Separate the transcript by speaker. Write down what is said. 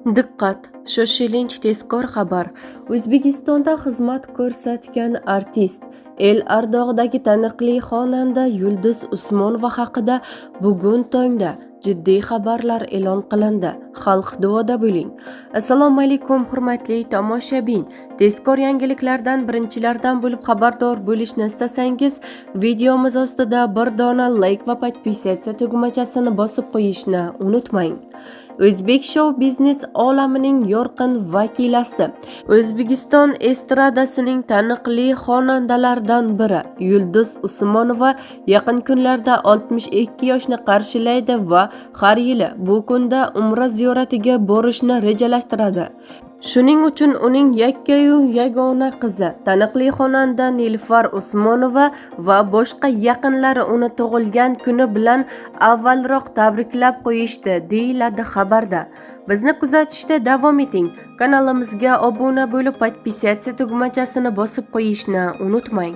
Speaker 1: Diqqat! Shoshilinch tezkor xabar. O'zbekistonda xizmat ko'rsatgan artist, El Ardog'dagi taniqli xonanda Yulduz Usmonova haqida bugun tongda jiddiy xabarlar e'lon qilindi. Xalq duoda bo'ling. Assalomu alaykum hurmatli tomoshabin. Tezkor yangiliklardan birinchilardan bo'lib xabardor bo'lishni istasangiz, videomiz ostida bir dona like va podpisatsiya tugmachasini bosib qo'yishni unutmang. O'zbek shou-biznes olamining yorqin vakilasi, O'zbekiston estradasining taniqli xonandalaridan biri Yulduz Usmonova yaqin kunlarda 62 yoshni qarshilaydi va har yili bu kunda Umra ziyoratiga borishni rejalashtiradi. Shuning uchun uning yakkayu yagona qizi, taniqli xonanda Nilufar Usmonova va boshqa yaqinlari uni tug'ilgan kuni bilan avvalroq tabriklab qo'yishdi, deyiladi xabarda. Bizni kuzatishda davom eting. Kanalimizga obuna bo'lib, podpisatsiya tugmachasini bosib qo'yishni unutmang.